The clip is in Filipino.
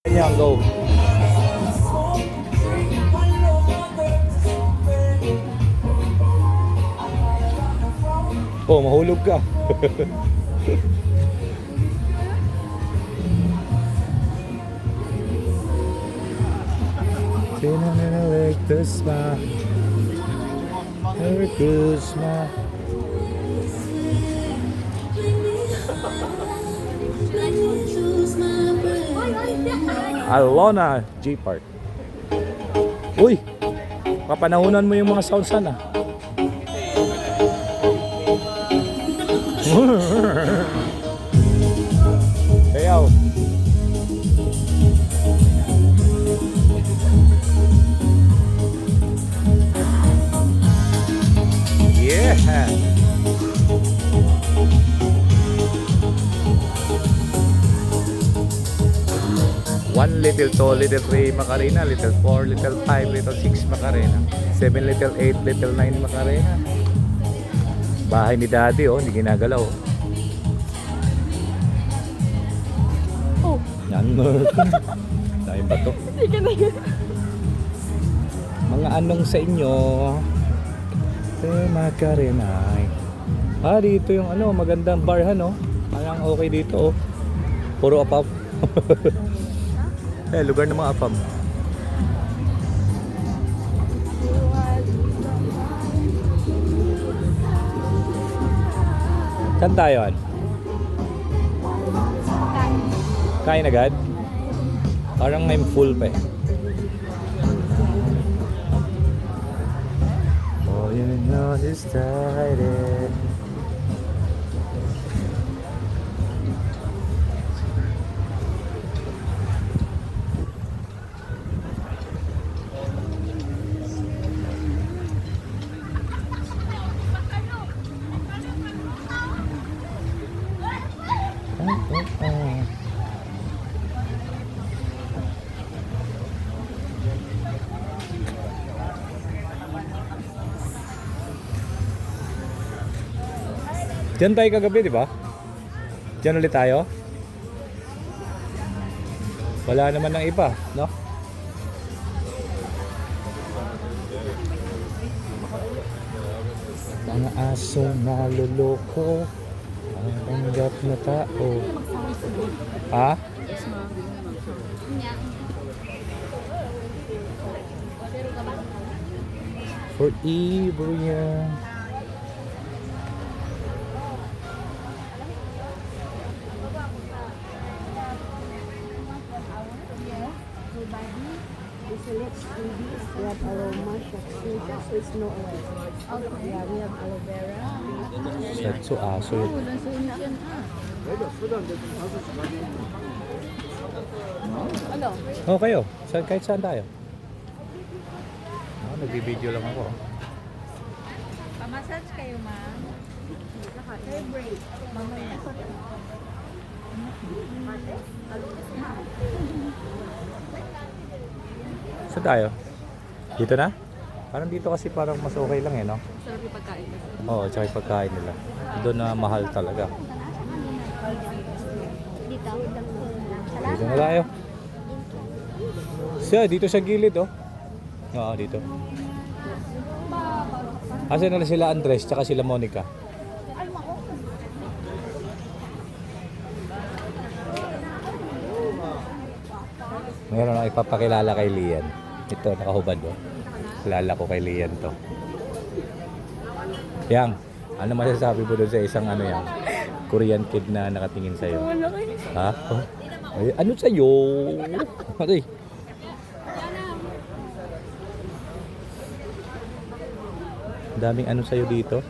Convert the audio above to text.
Yan, go. Oh, mahulog ka. Merry Christmas. Merry Christmas. Alona G Park. Uy, papanahunan mo yung mga sounds sana. Kayaw. Yeah. One little 2, little 3 Macarena, little 4, little 5, little 6 Macarena, 7, little 8, little 9 Macarena. Bahay ni Daddy, oh, hindi ginagalaw. Oh. Yan mo. Dahil ba to? Mga anong sa inyo? Macarena. Ah, dito yung ano, magandang barhan, oh. Parang okay dito, oh. Puro apap. Eh, lugar ng mga apam. Saan tayo? Kain agad? Parang I'm full pa eh. Oh, you know this started. Diyan tayo kagabi, di ba? Diyan ulit tayo. Wala naman ng iba, no? Mga asong naluloko, ang tanggap na tao. Ha? Forever yan. We have aroma, shakshuka, so it's no oil. Okay. Yeah, we have aloe vera. Setsu aso yun. Ano? Oh, kayo. Kahit saan tayo. Oh, nagbibideo lang ako. Pamassage kayo, ma'am. Hair break. Mamaya. Saan tayo? Dito na? Parang dito kasi parang mas okay lang eh, no? Sarap yung pagkain. Oo, tsaka yung pagkain nila. Doon na mahal talaga. Dito na tayo. Siya, dito sa gilid, oh. Oo, dito. Kasi nila sila Andres, tsaka sila Monica. Mayroon ako ipapakilala kay Lian. Ito, nakahubad, oh. Kilala ko kay Lian to. Yang, ano masasabi mo doon sa isang ano yan? Korean kid na nakatingin sa'yo? Ha? Oh. Ay, ano sa'yo? Ay. Daming ano sa'yo dito?